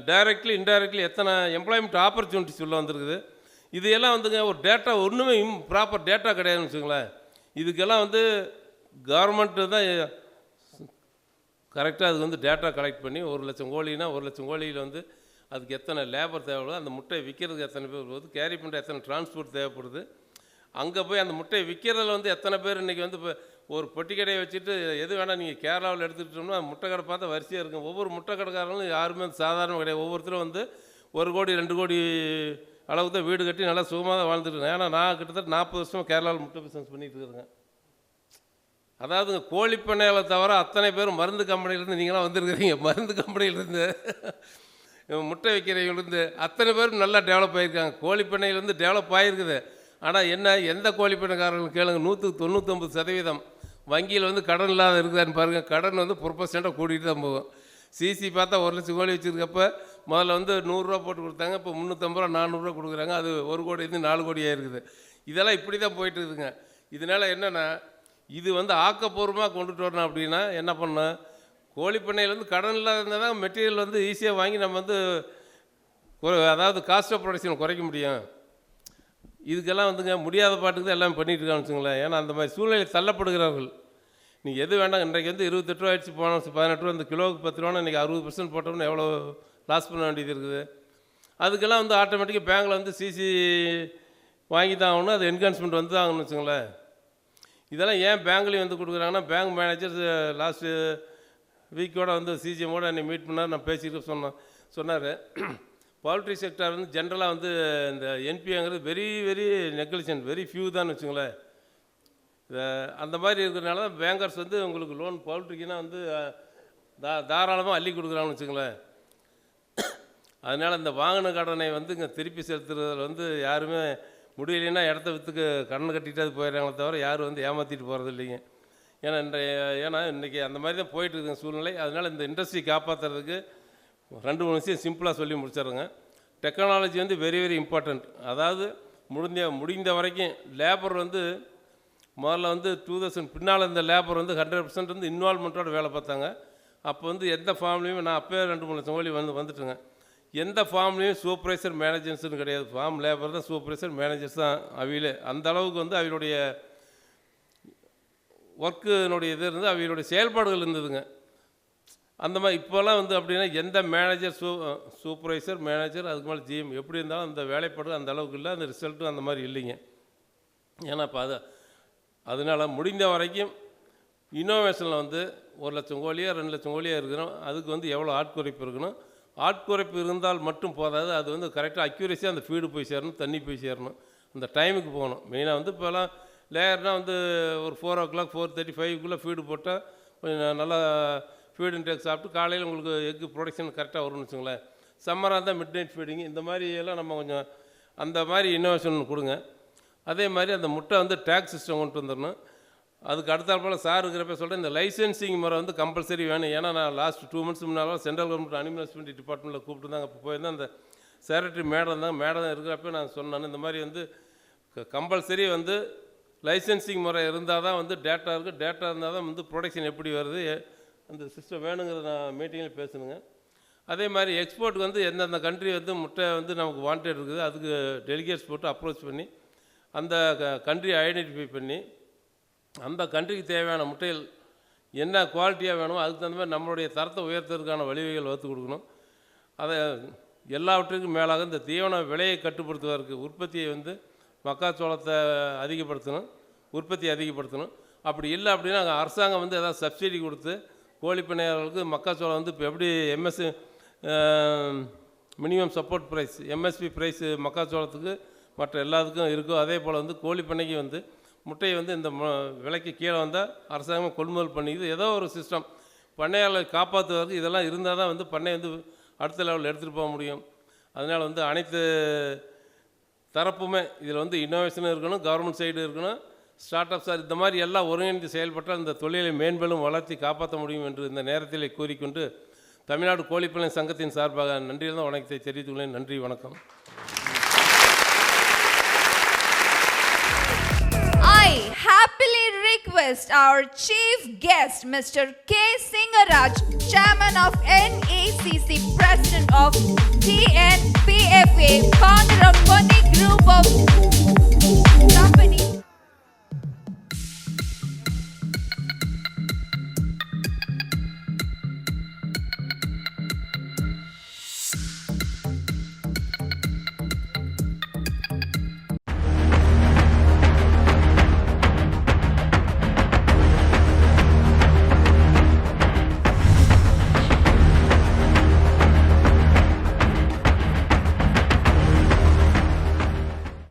டைரக்ட்லி இன்டைரக்ட்லி எத்தனை எம்ப்ளாய்மெண்ட் ஆப்பர்ச்சுனிட்டிஸ் உள்ள வந்துருக்குது. இதையெல்லாம் வந்துங்க ஒரு டேட்டா ஒன்றுமே ப்ராப்பர் டேட்டா கிடையாதுன்னு வச்சுங்களேன். இதுக்கெல்லாம் வந்து கவர்மெண்ட்டு தான் கரெக்டாக அதுக்கு வந்து டேட்டா கலெக்ட் பண்ணி 1,00,000 கோழினா 1,00,000 கோழியில் வந்து அதுக்கு எத்தனை லேபர் தேவைப்படுது, அந்த முட்டையை விற்கிறதுக்கு எத்தனை பேர் போகுது, கேரி பண்ணுற எத்தனை டிரான்ஸ்போர்ட் தேவைப்படுது, அங்கே போய் அந்த முட்டையை விற்கிறதுல வந்து எத்தனை பேர் இன்றைக்கி வந்து இப்போ ஒரு பொட்டி கடையை வச்சுட்டு எது வேணால் நீங்கள் கேரளாவில் எடுத்துக்கிட்டோம்னா முட்டை கடை பார்த்தா வரிசையாக இருக்கும். ஒவ்வொரு முட்டை கடைக்காரங்களும் யாருமே சாதாரண கிடையாது. ஒவ்வொருத்தரும் வந்து 1 கோடி 2 கோடி அளவுக்கு தான் வீடு கட்டி நல்லா சுகமாக தான் வாழ்ந்துட்டுருக்கேன். ஏன்னா நான் கிட்டத்தட்ட 40 வருஷமாக கேரளாவில் முட்டை பிஸ்னஸ் பண்ணிகிட்டு இருக்கிறேங்க. அதாவதுங்க கோழி பண்ணையில் தவிர அத்தனை பேரும் மருந்து கம்பெனிலேருந்து நீங்களாம் வந்துருக்குறீங்க. மருந்து கம்பெனியிலேருந்து முட்டை வைக்கிறவங்கலேருந்து அத்தனை பேரும் நல்லா டெவலப் ஆகியிருக்காங்க. கோழி பண்ணையிலேருந்து டெவலப் ஆகிருக்குது. ஆனால் என்ன எந்த கோழி பண்ணைக்காரர்கள் கேளுங்க 199% வங்கியில் வந்து கடன் இல்லாத இருக்குதான்னு பாருங்கள். கடன் வந்து ப்ரொபோஷனட்டாக கூட்டிகிட்டு தான் போகும். சிசி பார்த்தா 1,00,000 கோழி வச்சுருக்கப்ப முதல்ல வந்து 100 ரூபா போட்டு கொடுத்தாங்க, இப்போ 350 ரூபா 400 ரூபா கொடுக்குறாங்க. அது 1 கோடி இருந்து 4 கோடியாக இருக்குது. இதெல்லாம் இப்படி தான் போயிட்டு இருக்குதுங்க. இதனால் என்னென்னா இது வந்து ஆக்கப்பூர்வமாக கொண்டுட்டு வரணும். அப்படின்னா என்ன பண்ணணும், கோழி பண்ணையிலேருந்து கடன் இல்லாத இருந்தால் தான் மெட்டீரியல் வந்து ஈஸியாக வாங்கி நம்ம வந்து அதாவது காஸ்ட் ஆஃப் ப்ரொடக்ஷன் குறைக்க முடியும். இதுக்கெல்லாம் வந்துங்க முடியாத பாட்டுக்கு தான் எல்லாமே பண்ணிகிட்டு இருக்கான்னு வச்சுங்களேன். ஏன்னா அந்த மாதிரி சூழ்நிலை தள்ளப்படுகிறார்கள். நீங்கள் எது வேண்டாம், இன்றைக்கு வந்து 28 ரூபா ஆயிடுச்சு, போன 18 ரூபா, இந்த கிலோவுக்கு 10 ரூபானா இன்றைக்கி 60% போட்டோம்னா எவ்வளோ லாஸ் பண்ண வேண்டியது இருக்குது. அதுக்கெல்லாம் வந்து ஆட்டோமேட்டிக்காக பேங்கில் வந்து சிசி வாங்கி தான் ஆகணும், அது என்ஹான்ஸ்மெண்ட் வந்து தான் ஆகணும்னு வச்சுங்களேன். இதெல்லாம் ஏன் பேங்க்லேயும் வந்து கொடுக்குறாங்கன்னா பேங்க் மேனேஜர் லாஸ்ட்டு வீக்கோட வந்து சிஜிஎம்மோட என்னை மீட் பண்ணார். நான் பேசிட்டு சொன்னார் பவுல்ட்ரி செக்டார் வந்து ஜென்ரலாக வந்து இந்த என்பிங்கிறது very very negligent, very few தான் வச்சுங்களேன். அந்த மாதிரி இருக்கிறதுனால தான் பேங்கர்ஸ் வந்து உங்களுக்கு லோன் பவுல்ட்ரிக்குன்னா வந்து தாராளமாக அள்ளி கொடுக்குறாங்கன்னு வச்சுங்களேன். அதனால் இந்த வாங்கின கடனை வந்து இங்கே திருப்பி செலுத்துறதுல வந்து யாருமே முடியலைன்னா இடத்த விற்றுக்கு கடன் கட்டிட்டு அது போயிடுறாங்களே தவிர யாரும் வந்து ஏமாற்றிட்டு போகிறது இல்லைங்க. ஏன்னா இன்றைக்கி அந்த மாதிரி தான் போயிட்டு இருக்குங்க சூழ்நிலை. அதனால் இந்த இண்டஸ்ட்ரி காப்பாற்றுறதுக்கு 2-3 விஷயம் சிம்பிளாக சொல்லி முடிச்சிடுறேங்க. டெக்னாலஜி வந்து வெரி வெரி இம்பார்ட்டண்ட். அதாவது முடிந்த வரைக்கும் லேபர் வந்து முதல்ல வந்து 2000 பின்னால் இந்த லேபர் வந்து 100% வந்து இன்வால்மெண்ட்டோட வேலை பார்த்தாங்க. அப்போ வந்து எந்த ஃபார்ம்லேயுமே நான் அப்போயே 2-3 லட்சம் கோழி வந்துட்டுங்க. எந்த ஃபார்ம்லேயும் சூப்பர்வைசர் மேனேஜர்ஸ்னு கிடையாது. ஃபார்ம் லேபர் தான், சூப்பர்வைசர் மேனேஜர்ஸ் தான் அவையிலே. அந்த அளவுக்கு வந்து அவையுடைய ஒர்க்குனுடைய இது இருந்து அவையுடைய செயல்பாடுகள் இருந்ததுங்க. அந்த மாதிரி இப்போல்லாம் வந்து அப்படின்னா எந்த மேனேஜர் சூப்பர்வைசர் மேனேஜர் அதுக்கு மேலே ஜிஎம் எப்படி இருந்தாலும் அந்த வேலைப்பாடு அந்த அளவுக்கு இல்லை, அந்த ரிசல்ட்டும் அந்த மாதிரி இல்லைங்க. ஏன்னா இப்போ அதனால் முடிந்த வரைக்கும் இன்னோவேஷனில் வந்து 1,00,000 கோழியோ 2,00,000 கோழியாக இருக்கணும். அதுக்கு வந்து எவ்வளோ ஆட்குறைப்பு இருக்கணும், ஆட்குறைப்பு இருந்தால் மட்டும் போதாது, அது வந்து கரெக்டாக அக்யூரேசியாக அந்த ஃபீடு போய் சேரணும், தண்ணி போய் சேரணும், அந்த டைமுக்கு போகணும். மெயினாக வந்து இப்போலாம் லேயர்னால் வந்து ஒரு 4 o'clock 4:35 ஃபீடு போட்டால் கொஞ்சம் நல்லா ஃபீடு இன்டேக் சாப்பிட்டு காலையில் உங்களுக்கு எக்கு ப்ரொடக்ஷன் கரெக்டாக வரும்னு வச்சுங்களேன். சம்மராக இருந்தால் மிட் நைட் ஃபீடிங் இந்த மாதிரி எல்லாம் நம்ம கொஞ்சம் அந்த மாதிரி இன்னோவேஷன் கொடுங்க. அதே மாதிரி அந்த முட்டை வந்து டேக்ஸ் சிஸ்டம் கொண்டு வந்துடணும். அதுக்கு அடுத்தாற்போல் சார் இருக்கிறப்ப சொல்கிறேன், இந்த லைசன்சிங் முறை வந்து கம்பல்சரி வேணும். ஏன்னா நான் லாஸ்ட் 2 months முன்னால் சென்ட்ரல் கவர்மெண்ட் அனிமல் ஹஸ்பண்ட்ரி டிபார்ட்மெண்ட்டில் கூப்பிட்டுருந்தாங்க. அப்போ போயிருந்தேன். அந்த செக்ரட்டரி மேடம் இருக்கிறப்ப நான் சொன்னேன், இந்த மாதிரி வந்து கம்பல்சரி வந்து லைசன்சிங் முறை இருந்தால் தான் வந்து டேட்டா இருக்குது, டேட்டா இருந்தால் தான் வந்து ப்ரொடக்ஷன் எப்படி வருது, அந்த சிஸ்டம் வேணுங்கிறத நான் மீட்டிங்கில் பேசணுங்க. அதே மாதிரி எக்ஸ்போர்ட்டுக்கு வந்து எந்தெந்த கண்ட்ரி வந்து முட்டை வந்து நமக்கு வாண்டட் இருக்குது, அதுக்கு டெலிகேட்ஸ் போட்டு அப்ரோச் பண்ணி அந்த கண்ட்ரியை ஐடென்டிஃபை பண்ணி அந்த கண்ட்ரிக்கு தேவையான முட்டைகள் என்ன குவாலிட்டியாக வேணுமோ அதுக்கு தகுந்த மாதிரி நம்மளுடைய தரத்தை உயர்த்துறதுக்கான வழிவகைகள் வகுத்து கொடுக்கணும். அதை எல்லாவற்றுக்கும் மேலாக இந்த தீவன விலையை கட்டுப்படுத்துவதற்கு உற்பத்தியை வந்து மக்காச்சோளத்தை அதிகப்படுத்தணும், உற்பத்தியை அதிகப்படுத்தணும். அப்படி இல்லை அப்படின்னா அரசாங்கம் வந்து ஏதாவது சப்சிடி கொடுத்து கோழிப்பண்ணையாளர்களுக்கு மக்காச்சோளம் வந்து இப்போ எப்படி minimum support price MSP price மக்காச்சோளத்துக்கு மற்ற எல்லாத்துக்கும் இருக்கோ, அதே போல் வந்து கோழிப்பண்ணைக்கு வந்து முட்டையை வந்து இந்த விலைக்கு கீழே வந்தால் அரசாங்கம் கொள்முதல் பண்ணிக்குது. ஏதோ ஒரு சிஸ்டம் பண்ணையாளர்களை காப்பாற்றுவதற்கு இதெல்லாம் இருந்தால் தான் வந்து பண்ணை வந்து அடுத்த லெவலில் எடுத்துகிட்டு போக முடியும். அதனால் வந்து அனைத்து தரப்புமே இதில் வந்து இன்னோவேஷனும் இருக்கணும், கவர்மெண்ட் சைடு இருக்கணும், ஸ்டார்ட் அப்ஸ் இந்த மாதிரி எல்லாம் ஒருங்கிணைந்து செயல்பட்டால் இந்த தொழிலை மேம்பெரும் வளர்த்தி காப்பாற்ற முடியும் என்று இந்த நேரத்தில் கூறிக்கொண்டு தமிழ்நாடு கோழிப்பண்ணை சங்கத்தின் சார்பாக நன்றியிலிருந்து வணக்கத்தை தெரிவித்துள்ளேன். நன்றி, வணக்கம். I happily request our chief guest, Mr. K. Singaraj, Chairman of NACC, President of TNPFA, founder of Konni Group of